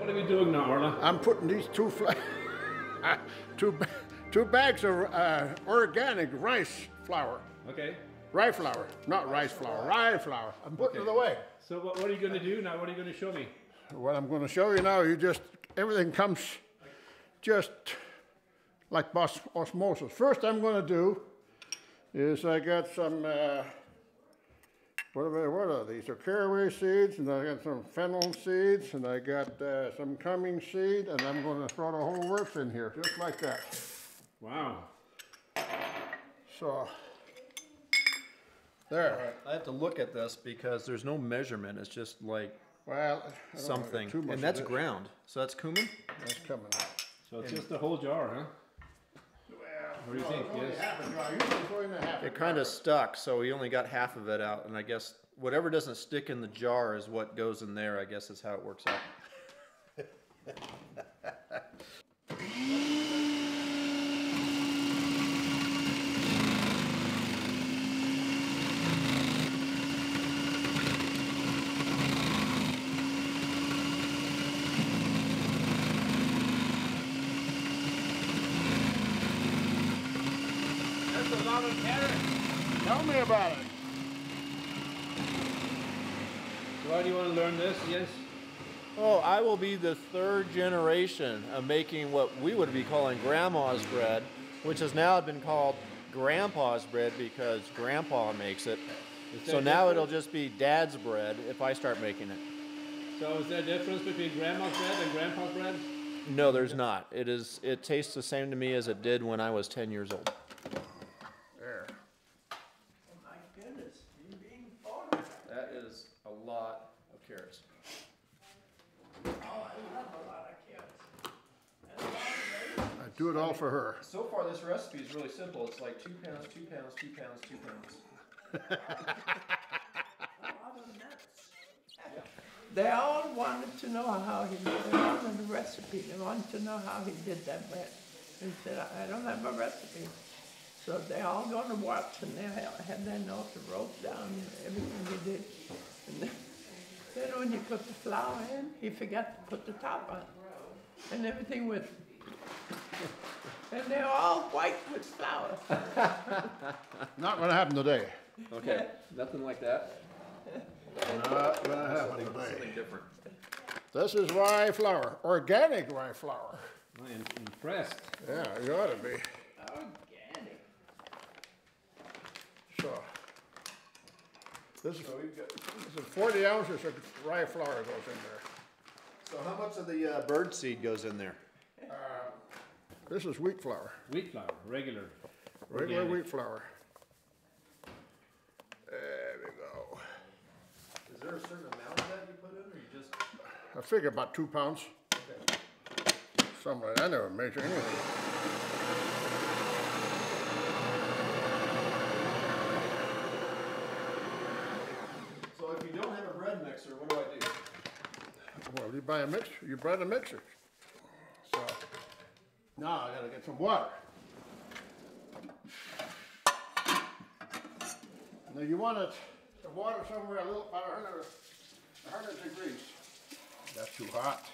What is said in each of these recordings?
What are we doing now, Orla? I'm putting these two bags of organic rice flour. Okay. Rye flour, not rice flour, rye flour. I'm putting it away. So what are you going to do now? What are you going to show me? What I'm going to show you now, everything comes just like osmosis. First I'm going to do is I got some, what are these? They're caraway seeds, and I got some fennel seeds, and I got some cumming seed, and I'm going to throw the whole works in here, just like that. Wow. So, there. Right. I have to look at this because there's no measurement. It's just like something. And that's ground. So that's cumin? That's coming out. So it's just the whole jar, huh? What do you think? Yes. It kind of stuck, so we only got half of it out. And I guess whatever doesn't stick in the jar is what goes in there, I guess is how it works out. Tell me about it. Why do you want to learn this? Yes. Oh, I will be the third generation of making what we would be calling grandma's bread, which has now been called grandpa's bread because grandpa makes it. So now it'll just be dad's bread if I start making it. So is there a difference between grandma's bread and grandpa's bread? No, there's not. It tastes the same to me as it did when I was 10 years old. There. Oh my goodness, you're being funny. That is a lot of carrots. Oh, I love a lot of carrots. I do it all for her. So far this recipe is really simple. It's like 2 pounds, 2 pounds, 2 pounds, 2 pounds. A lot of nuts. They all wanted to know how he did it. They wanted the recipe. They wanted to know how he did that bread. He said, I don't have a recipe. So they all go to watch, and they had their notes and wrote down everything he did. And then when he put the flour in, he forgot to put the top on. And everything went. And they're all white with flour. Not going to happen today. Okay, nothing like that. Not going to happen Something today. different. This is rye flour, organic rye flour. I am impressed. Yeah, you ought to be. Organic. So, this is 40 ounces of rye flour goes in there. So how much of the bird seed goes in there? This is wheat flour. Wheat flour, regular. Regular organic. wheat flour. There we go. Is there a certain amount of that you put in, or you just... I figure about 2 pounds. Okay. Something like that. I never measure anything. So if you don't have a bread mixer, what do I do? Well, you buy a mixer. You buy the mixer. So now I gotta get some water. Now you want it, the water somewhere about 100 degrees. That's too hot.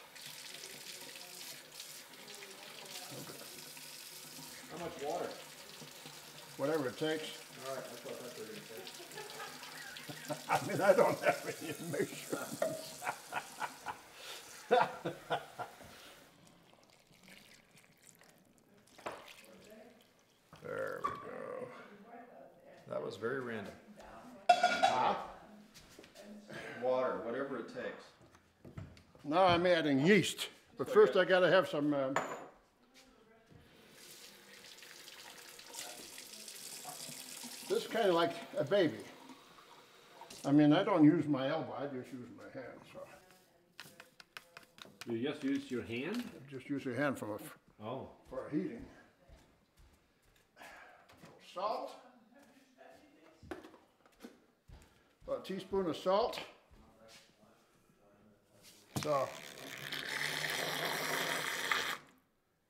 How much water? Whatever it takes. All right, that's what I thought they were going to say. I mean, I don't have any measurements. There we go. That was very random. Huh? Water, whatever it takes. Now I'm adding yeast, but first I gotta have some. This is kind of like a baby. I mean, I don't use my elbow, I just use my hand. So You just use your hand? just use your hand for Oh. heating. Salt. About a teaspoon of salt. So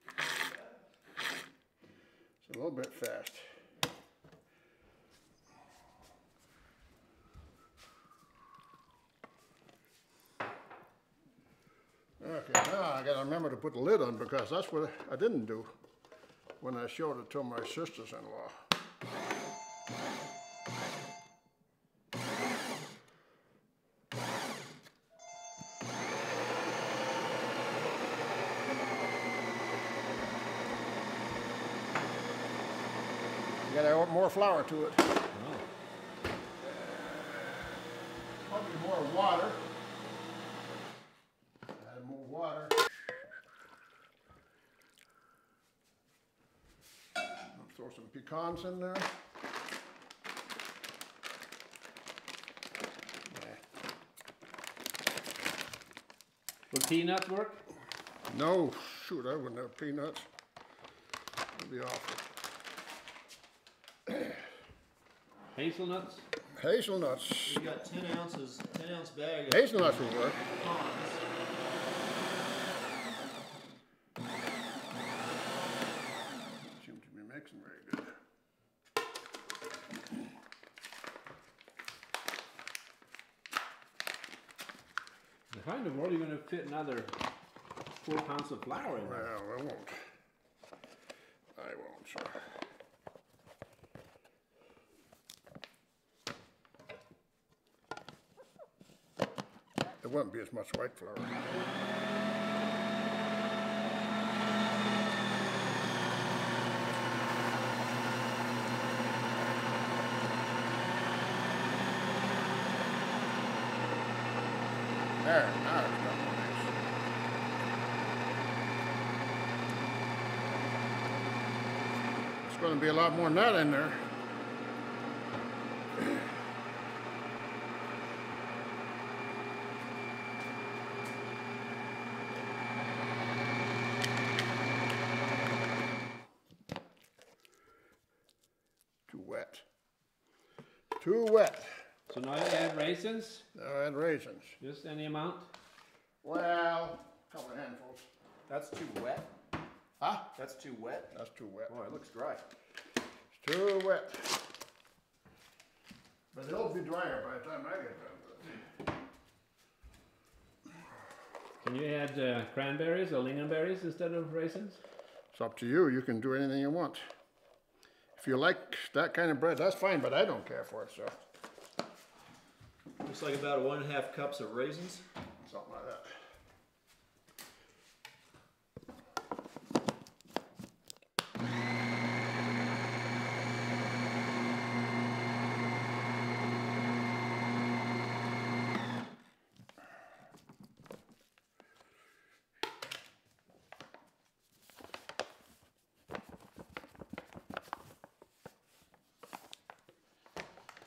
it's a little bit fast. Okay, now I gotta remember to put the lid on because that's what I didn't do when I showed it to my sisters-in-law. You gotta add more flour to it. Oh. Probably more water. Add more water. I'll throw some pecans in there. Would peanuts work? No, shoot, I wouldn't have peanuts. That'd be awful. Hazelnuts? Hazelnuts. You got 10 ounces, 10-ounce bag of Hazelnuts would work. pecans. Seem to be mixing very good. How in the world are you going to fit another 4 pounds of flour in there? Well, I won't. I won't, sir. There won't be as much white flour. There, now it's got more nice. It's going to be a lot more than that in there. Too wet. Too wet. So now you add raisins? Now add raisins. Just any amount? Well, a couple of handfuls. That's too wet? Huh? That's too wet? That's too wet. Oh, it looks dry. It's too wet. But it'll be drier by the time I get done with it. Can you add cranberries or lingonberries instead of raisins? It's up to you. You can do anything you want. If you like that kind of bread, that's fine, but I don't care for it, so. Looks like about 1.5 cups of raisins. Something like that.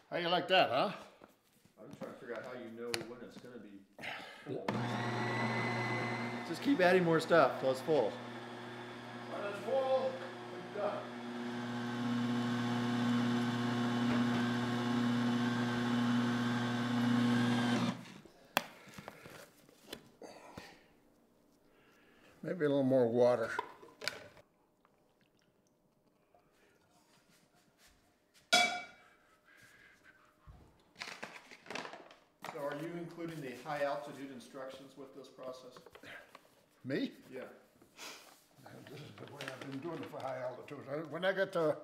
How you like that, huh? I'm trying to figure out how you know when it's going to be full. Just keep adding more stuff till it's full. When it's full, it's done. Maybe a little more water. So are you including the high altitude instructions with this process? Me? Yeah. This is the way I've been doing it for high altitude. When I get to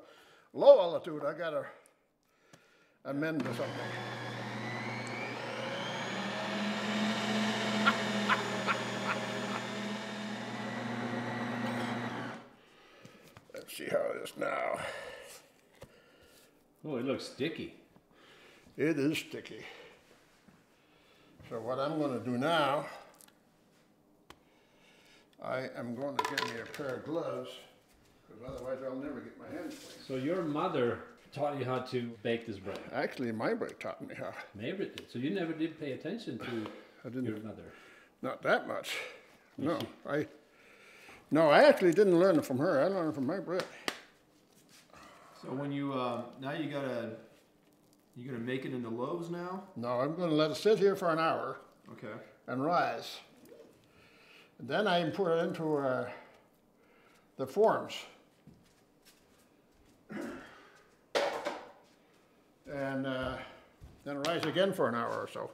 low altitude, I gotta amend to something. Let's see how it is now. Oh, it looks sticky. It is sticky. So what I'm going to do now, I am going to get me a pair of gloves, because otherwise I'll never get my hands clean. So your mother taught you how to bake this bread? Actually, my break taught me how. Maybe it did. So you never did pay attention to I didn't. your mother? Not that much. No, I actually didn't learn it from her. I learned it from my bread. So when you now you gonna make it into loaves now? No, I'm going to let it sit here for an hour Okay. and rise. And then I put it into the forms. And then rise again for an hour or so.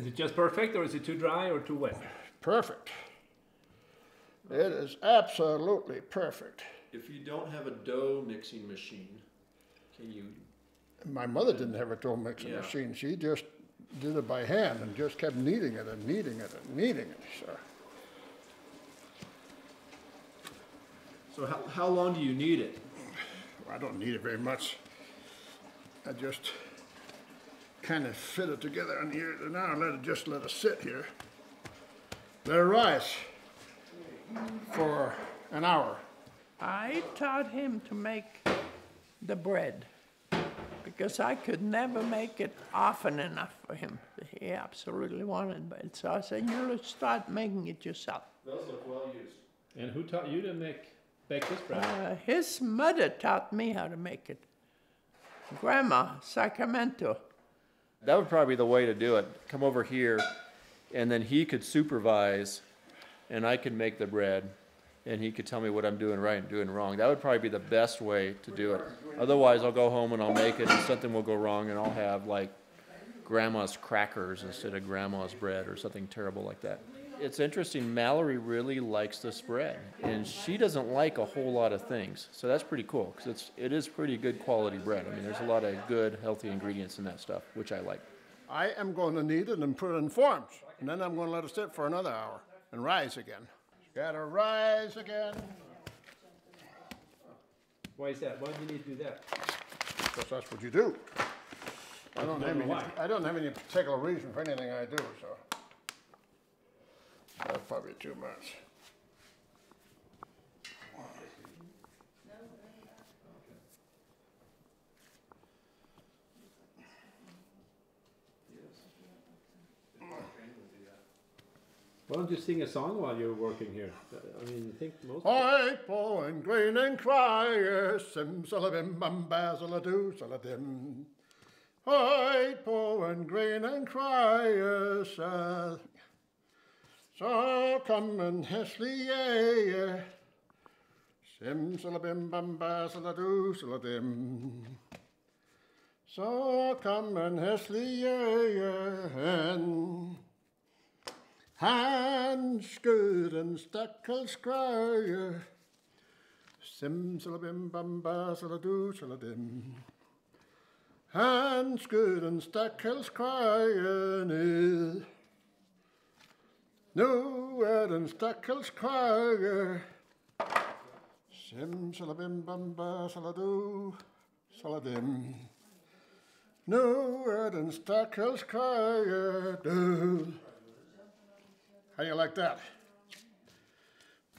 it just perfect, or is it too dry or too wet? Perfect. It is absolutely perfect. If you don't have a dough mixing machine, can you? My mother didn't have a dough mixing machine. She just did it by hand and just kept kneading it and kneading it and kneading it. So how long do you knead it? I don't need it very much. I just kind of fit it together on here. Now let it sit here. Let it rise for an hour. I taught him to make the bread because I could never make it often enough for him. He absolutely wanted bread. So I said, you start making it yourself. Those look well used. And who taught you to bake this bread? His mother taught me how to make it. Grandma, Sacramento. That would probably be the way to do it. Come over here, and then he could supervise, and I could make the bread, and he could tell me what I'm doing right and doing wrong. That would probably be the best way to do it. Otherwise, I'll go home and I'll make it, and something will go wrong, and I'll have like grandma's crackers instead of grandma's bread or something terrible like that. It's interesting, Mallory really likes this bread, and she doesn't like a whole lot of things, so that's pretty cool, because it is pretty good quality bread. I mean, there's a lot of good, healthy ingredients in that stuff, which I like. I am going to knead it and put it in forms, and then I'm going to let it sit for another hour and rise again. Gotta rise again. Why is that? Why do you need to do that? Because that's what you do. I don't have any particular reason for anything I do, so. That's probably too much. Why don't you sing a song while you're working here? I mean, I think most. Hi, po and grain and cry, sim salabim bam basiladu saladim. Hi, po and grain and cry, so come and Hesley, sim salabim bam basiladu saladim. So come and Hesley, and Hans good and Stackles cry, sim salabim bam basiladu saladim. Hans good and Stackles cry, no and Stackles cry, sim salabim bam basiladu saladim. No and Stackles cry, do. How do you like that?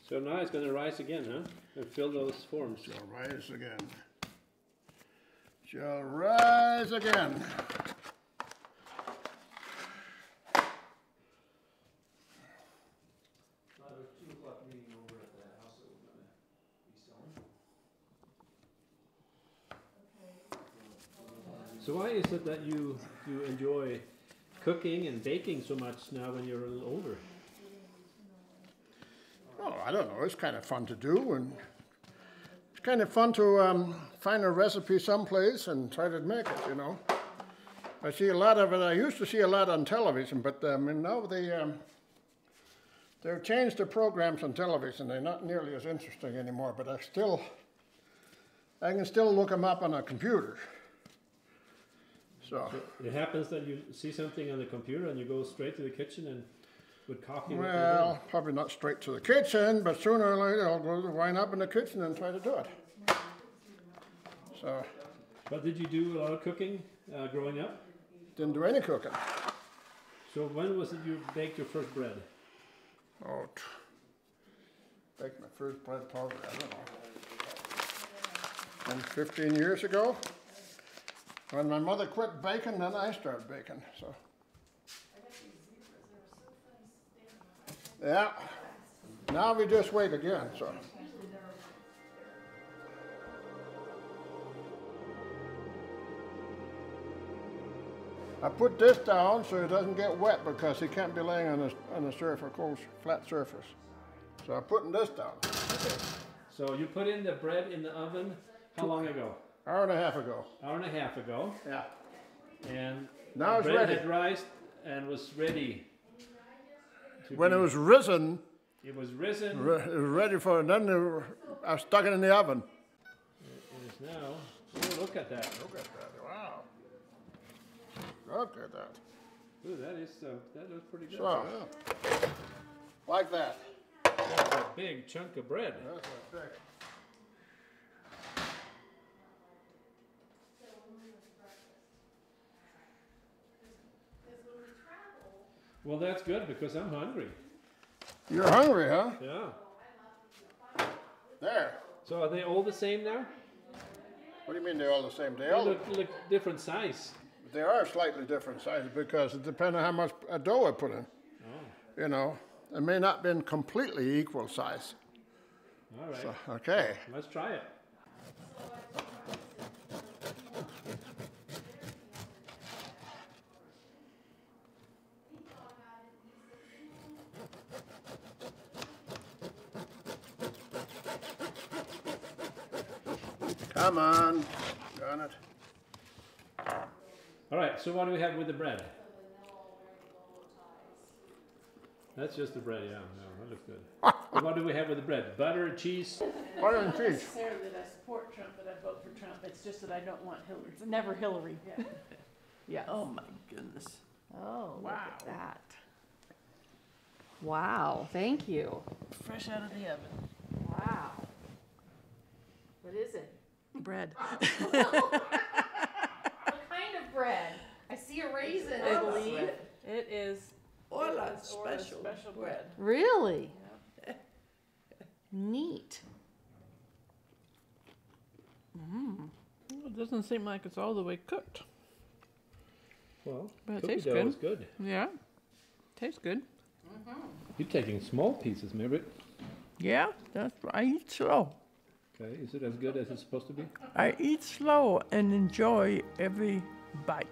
So now it's going to rise again, huh? And fill those forms. Shall rise again. Shall rise again. So why is it that you enjoy cooking and baking so much now when you're a little older? Oh, I don't know. It's kind of fun to do, and it's kind of fun to find a recipe someplace and try to make it, you know. I see a lot of it. I used to see a lot on television, but now they've changed the programs on television. They're not nearly as interesting anymore, but I can still look them up on a computer. So it happens that you see something on the computer and you go straight to the kitchen and would copy. Well, probably not straight to the kitchen, but sooner or later I'll wind up in the kitchen and try to do it. So. But did you do a lot of cooking growing up? Didn't do any cooking. So when was it you baked your first bread? Oh, baked my first bread probably, I don't know, 15 years ago. When my mother quit baking, then I started baking, so. Yeah, now we just wait again, so. I put this down so it doesn't get wet because it can't be laying on a surface, cold, flat surface. So I'm putting this down. Okay. So you put in the bread in the oven how long ago? Hour and a half ago. Hour and a half ago. Yeah. And now the it's bread ready. had rised and was ready. When it was risen, it was risen. It was ready for, and then I stuck it in the oven. It is now. Oh, look at that. Look at that! Wow! Look at that! Ooh, that looks pretty good. So, yeah. Like that. That's a big chunk of bread. That's a big. Well, that's good because I'm hungry. You're hungry, huh? Yeah. There. So are they all the same now? What do you mean they're all the same? They They all look different size. they are slightly different sizes because it depends on how much dough I put in. Oh. You know, it may not been completely equal size. All right. So, okay. Let's try it. Come on. Got it. All right. So what do we have with the bread? That's just the bread. Yeah. No, that looks good. And what do we have with the bread? Butter, cheese. Butter and cheese. necessarily that I support Trump, that I vote for Trump. It's just that I don't want Hillary. It's never Hillary. Yeah. Yeah. Oh my goodness. Oh, look Wow. at that. Wow, thank you. Fresh out of the oven. Wow. What is it? Bread. What kind of bread? I see a raisin, I believe. It is Orla it's Orla's special special bread. bread. Really? Neat. It doesn't seem like it's all the way cooked. Well, But it cookie tastes dough good. is good. Yeah. Tastes good. You're taking small pieces, maybe. Yeah, that's I eat slow. Okay. Is it as good as it's supposed to be? I eat slow and enjoy every bite.